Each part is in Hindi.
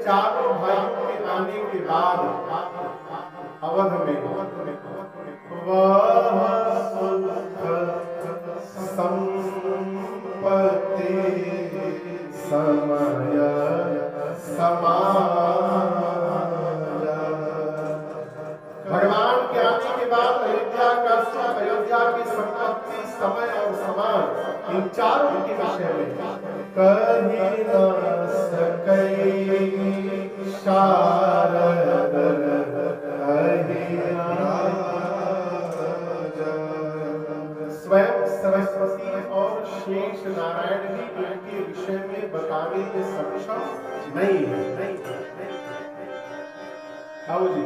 चारों भाइयों के आने के बाद अवध में वह संपत्ति समय समाया। भगवान के आने के बाद अयोध्या का सुख, अयोध्या की संपत्ति, समय और समाज, इन चारों के विषय में कही न सकै शारद स्वयं सरस्वती और शेष नारायण भी इनके विषय में बताने में सक्षम नहीं है। आओ जी,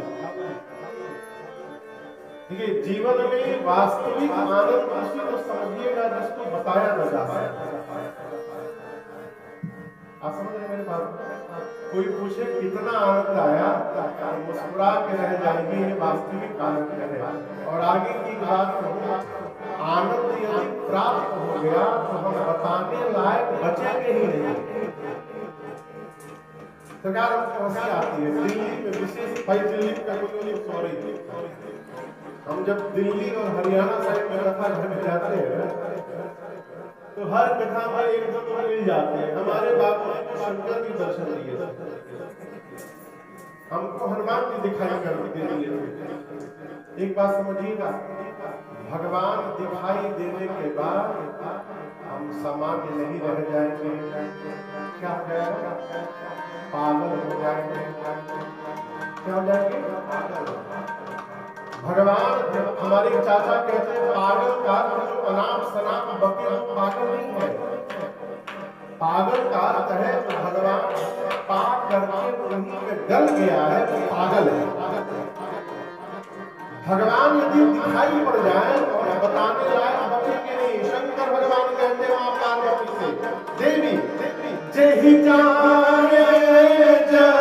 देखिए जीवन में वास्तविक आनंद उसी को समझिएगा जिसको बताया न जा सकता। आप समझ रहे मेरी बात? कोई पूछे कितना आनंद आया, मुस्कुरा के रह जाएंगे ये वास्तविक आनंद है। और आगे की बात आनंद यदि प्राप्त हो गया तो हम बताने लायक बचेंगे ही नहीं। सरकार हमको हंसी आती है दिल्ली में विशेष, भाई दिल्ली का कोई सॉरी, हम जब दिल्ली और हरियाणा साइड में कथा घर में जाते हैं तो हर कथा में एक दो मिल जाते हैं। हमारे बाबू ने शंकर जी दर्शन दिए, हमको हनुमान जी दिखाई कर दिए। एक बात समझिएगा, भगवान दिखाई देने के बाद हम सामान्य नहीं रह जाएंगे। क्या हो जाएगा? पागल हो जाएंगे। क्या हो जाएंगे? भगवान, हमारे चाचा कहते हैं पागल का जो अनाप शनाप बके वो पागल नहीं है। पागल का अर्थ है जो भगवान पा करके उन्हीं पे गल गया है वो पागल है। भगवान यदि दिखाई पड़ जाए और बताने लायक बचेंगे नहीं। शंकर भगवान कहते हैं मां पार्वती से, देवी जेहि जाने जगत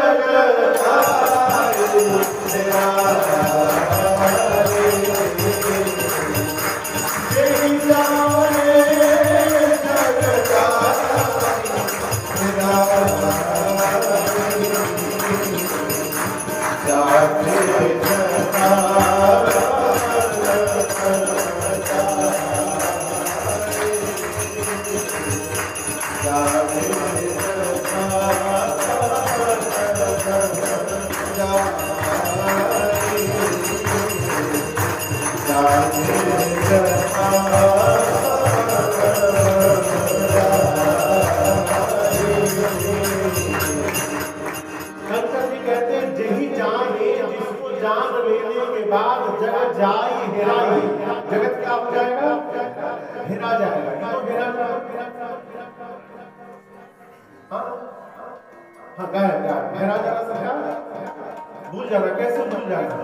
भूल जाना। कैसे भूल जाना?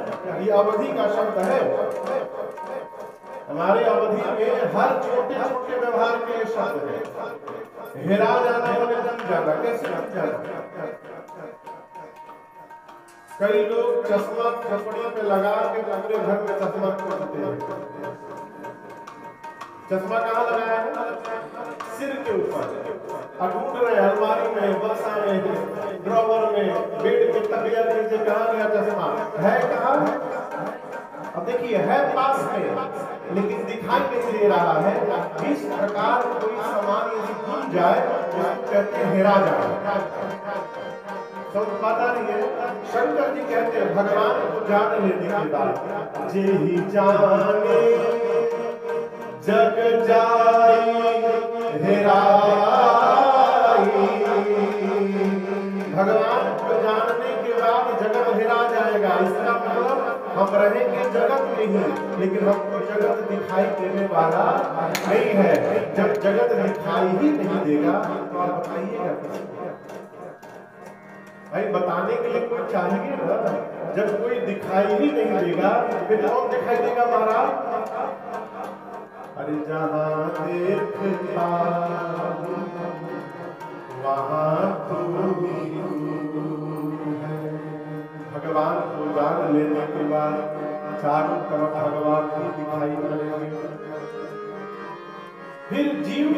ये अवधि का शब्द है। हमारे अवधि में हर छोटे छोटे व्यवहार के लिए शब्द है। हेरा जाना वाले भूल जाना। कैसे भूल जाना? कई लोग चश्मा कपड़े पे लगा के अपने घर में चश्मा पहनते हैं। चश्मा कहाँ लगाया है? सिर के ऊपर। ढूंढ रहे अलमारी में, बक्सा में, ड्रॉवर में, बेड के तकिया के नीचे कहाँ गया चश्मा? है कहाँ? अब देखिए है पास में लेकिन दिखाई नहीं दे रहा है। इस प्रकार कोई सामान यदि भूल जाए तो कहते हैं हेरा जाए। तो पता नहीं है। शंकर जी कहते हैं भगवान को जान लेने के बाद जेहि जाने जग जाई हेराई। भगवान को जानने के बाद जगत हेरा जाएगा। इसका मतलब हम रहेंगे जगत में ही, लेकिन हमको जगत दिखाई देने वाला नहीं है। जब जगत दिखाई ही नहीं देगा तो आप बताइएगा भाई, बताने के लिए कोई चाहिए ना। जब कोई दिखाई ही नहीं देगा फिर कौन दिखाई देगा महाराज? अरे जहाँ देखता वहाँ तू है। भगवान को जान लेने के बाद चारों तरफ भगवान को दिखाई पड़ेंगे। फिर जीव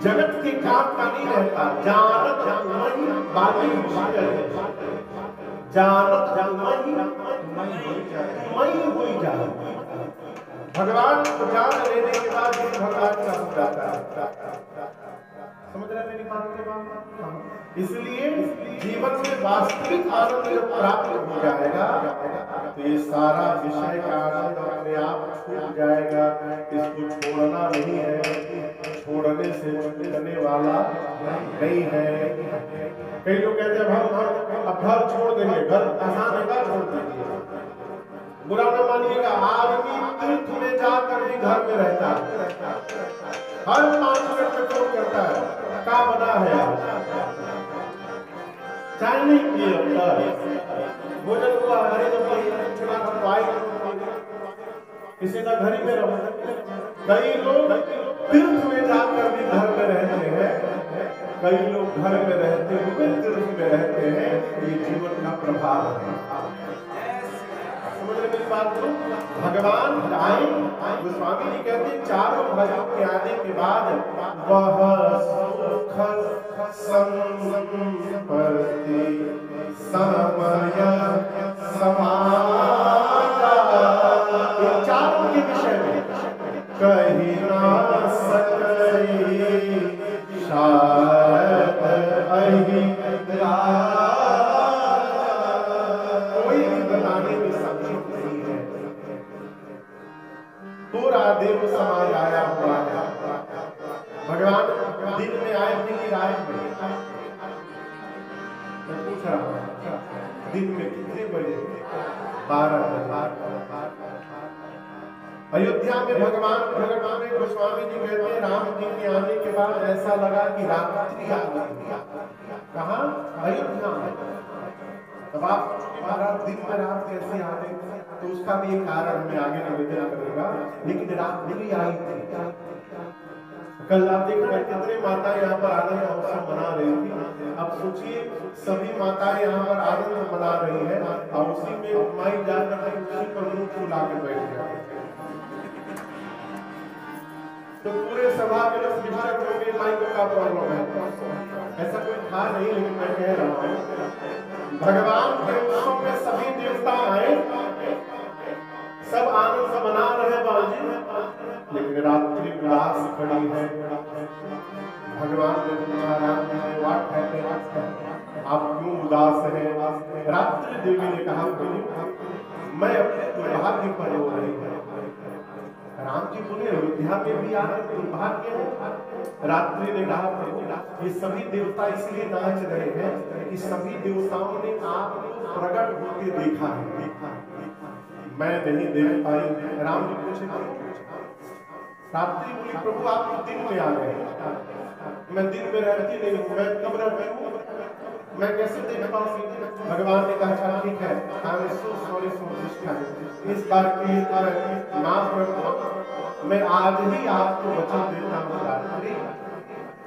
जगत के काम का नहीं रहता। जानत वही बाकी जानत मई हुई जाए। भगवान को जान लेने के बाद ही भगवान का हो जाता है। समझ रहे मेरी बात के बाद? इसलिए जीवन में वास्तविक आनंद जब प्राप्त हो जाएगा तो ये सारा विषय का आनंद अपने आप छूट जाएगा। इसको छोड़ना नहीं है, छोड़ने से मिलने वाला नहीं है। कई लोग कहते हैं हम घर छोड़ देंगे, घर आसान है, घर छोड़ देंगे। बुरा न मानिएगा, आदमी तीर्थ में जाकर भी घर में रहता है, हर 5 मिनट में फोन करता है, क्या बना है, चाय नहीं पिए, भोजन हुआ, अरे किसी का घर ही में रहो। कई लोग तीर्थ में जाकर भी घर में रहते हैं, कई लोग घर में रहते हुए तीर्थ में रहते हैं। ये जीवन का प्रभाव है। समझ रहे बात को? भगवान आए, गोस्वामी जी कहते हैं चारों भाइयों के आने के बाद वह सुख संपत्ति समय समाया, चारों के विषय में कही ना सके शायद अहि कोई भी बताने में सक्षम नहीं है। पूरा देव समाज आया हुआ है। भगवान दिन में आए थे कि रात में? मैं पूछ रहा हूँ, दिन में कितने बजे? 12। अयोध्या में भगवान प्रकट में गोस्वामी जी कहते हैं राम जी के आने के बाद ऐसा लगा कि रात्रि आ गई। कहाँ? अयोध्या में। अब आप महाराज दिन में रात कैसे आ गई? तो उसका भी एक कारण हमें आगे निवेदन करेगा, लेकिन रात्रि आई थी। कल आप देख रहे कितने माता यहाँ पर आनंद उत्सव मना रही थी। अब सोचिए सभी माताएं यहाँ पर आनंद मना रही है और उसी में माई जाकर उसी पर मुंह फुला के बैठ गए, तो पूरे सभा के लोग डिस्टर्ब हो गए। माई को क्या प्रॉब्लम है? ऐसा कोई था नहीं, लेकिन मैं कह रहा हूँ भगवान के उत्सव में सभी देवता आए, सब आनंद से मना रहे बाजी, लेकिन रात्रि उदास खड़ी है। भगवान ने पूछा राम जी ने वाट कहते आप क्यों उदास हैं? रात्रि देवी ने कहा मैं अपने दुर्भाग्य पर रो रही हूँ। राम जी बोले अयोध्या में भी आकर दुर्भाग्य है? रात्रि ने कहा ये सभी देवता इसलिए नाच रहे हैं कि सभी देवताओं ने आपको प्रकट होते देखा है, मैं नहीं देख पाई। राम जी पूछे रात्रि बोली प्रभु आप तो दिन में आ गए, मैं दिन में रहती नहीं हूँ, मैं कब रहती हूँ, मैं कैसे देख पाऊंगी? भगवान ने कहा ठीक है, I am so sorry for this time, इस बार के लिए माफ कर दो, मैं आज ही आपको वचन देता हूँ रात्रि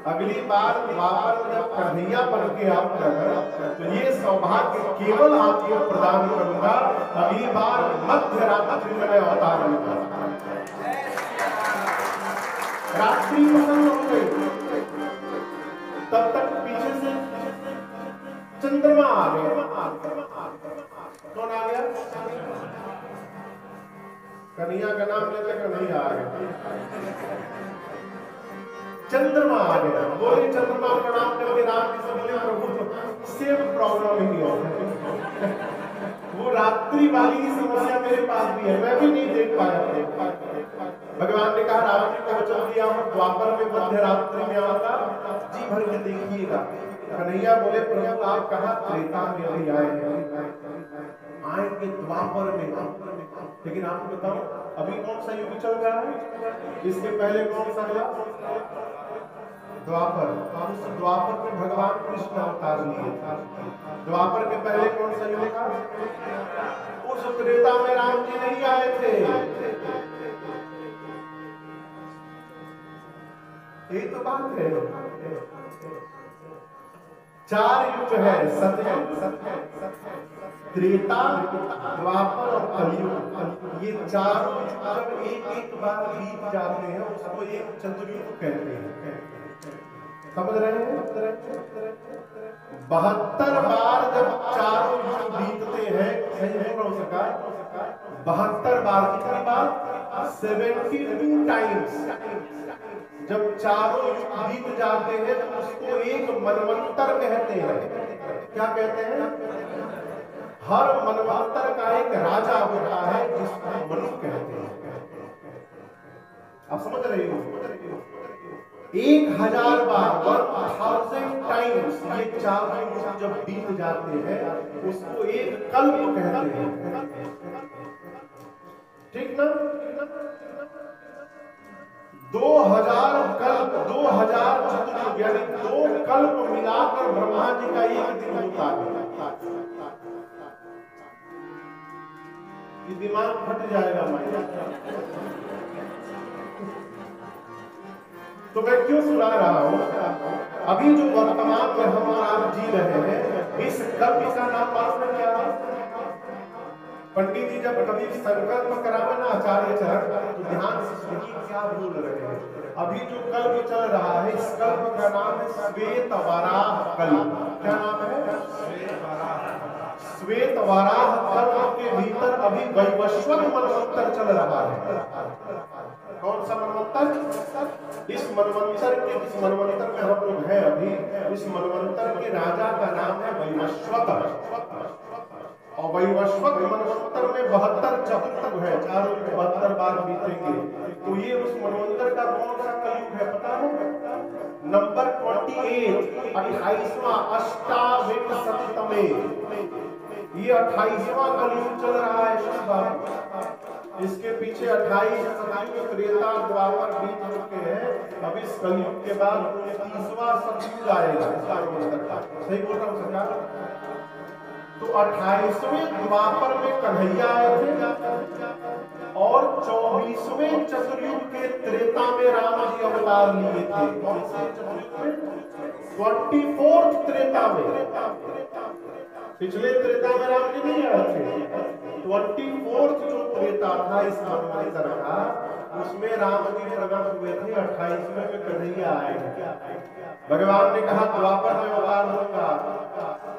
अगली बार द्वापर में जब कन्हैया बन के आप तो ये सौभाग्य केवल आपको प्रदान करूंगा, अगली बार मध्य रात्रि में मैं अवतार लूंगा। रात्रि प्रसन्न हो गई। तब तक पीछे से चंद्रमा आ गया। कौन आ गया? कन्हैया का नाम लेते कन्हैया आ गया। चंद्रमा आ गया। बोले चंद्रमा प्रणाम करके राम जी से बोले प्रभु सेम प्रॉब्लम ही है, वो रात्रि वाली की समस्या मेरे पास भी है, मैं भी नहीं देख पाया। भगवान ने कहा राम जी को वचन दिया और द्वापर में मध्य रात्रि में आऊंगा, जी भर के देखिएगा। कन्हैया बोले प्रभु आप कहाँ? त्रेता में अभी आए आएंगे द्वापर में, लेकिन आपको बताओ अभी कौन सा युग चल रहा है? इसके पहले कौन सा था? द्वापर। उस द्वापर में भगवान कृष्ण अवतार लिए था। द्वापर के पहले कौन सा युग था? उस त्रेता में राम जी नहीं आए थे। ये तो बात है। 4 युग है, सतयुग, त्रेता, द्वापर और कलयुग। ये चारों जब एक बार बीत जाते हैं उसको एक चतुर्युग कहते हैं। समझ रहे हैं? 72 बार जब चारों युग बीतते हैं, सही बोल रहा हूं सरकार, 72 बार, कितनी बार? 72 टाइम्स जब चारों युग बीत जाते हैं तो उसको एक मनवंतर कहते हैं। क्या कहते हैं? हर मनवंतर का एक राजा होता है जिसको मनु कहते हैं। आप समझ रहे हो? 1000 बार, 1000 टाइम्स ये चारों युग जब बीत जाते हैं उसको एक कल्प कहते हैं। ठीक ना? 2000 कल्प, 2000 चतुर्युग, यानी 2 कल्प मिलाकर ब्रह्मा जी का एक दिन होता है। ये दिमाग फट जाएगा माया। तो मैं क्यों सुना रहा हूं? अभी जो वर्तमान में हम और आप जी रहे हैं, इस कल्प का नाम मालूम है क्या है? पंडित जी जब कभी संकल्प करावे ना आचार्य चरण, तो ध्यान से सुनिए क्या बोल रहे हैं। अभी जो कल्प चल रहा है, इस कल्प का नाम है श्वेत वराह कल्प। क्या नाम है? श्वेत वराह कल्प के भीतर अभी वैवस्वत मनवंतर चल रहा है। कौन सा मनवंतर? इस मनवंतर में हम लोग हैं अभी। इस मनवंतर के राजा का नाम है वैवस्वत। और वैवस्वत मनवंतर में 72 चतुर्युग है, चारों 72 बार बीतेंगे। तो ये उस मनवंतर का कौन सा कलयुग है पता है? नंबर 28, 28वां अष्टाविंशतितमे। ये 28वां कलयुग चल रहा है शिव बाबू। इसके पीछे 28 सतयुग, त्रेता, द्वापर बीत चुके हैं। अब इस कलयुग के बाद 29वां सतयुग आएगा। सही बोल रहा हूँ सरकार? तो 28वें द्वापर में कन्हैया आए थे और 24वें चतुर्युग के त्रेता में राम जी अवतार लिए थे। कौन से चतुर्युग में? 24th त्रेता में। पिछले त्रेता में राम जी नहीं आए थे। 24th जो त्रेता था इस मनवंतर का, उसमें राम जी प्रकट हुए थे। 28वें में कन्हैया आए। भगवान ने कहा द्वापर में अवतार दूंगा।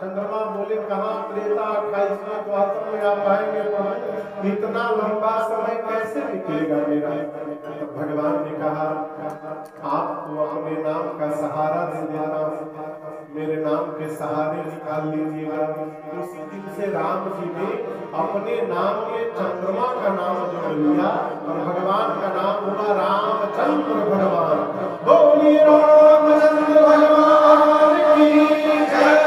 चंद्रमा बोले कहां त्रेता 28वें द्वापर में आप आएंगे प्रभु, इतना लंबा समय कैसे निकलेगा मेरा? तो भगवान ने कहा आपको अपने नाम का सहारा दे देना हूं, मेरे नाम के सहारे निकाल लीजिएगा। उसी दिन से राम जी ने अपने नाम के चंद्रमा का नाम जोड़ लिया और भगवान का नाम हुआ रामचंद्र भगवान। बोलिए रामचंद्र भगवान की जय।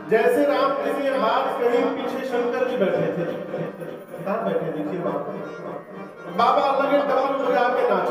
जैसे राम जी ने बात कही, पीछे शंकर जी बैठे थे। कहां बैठे? देखिए बाबा लगे डमरू बजा के नाच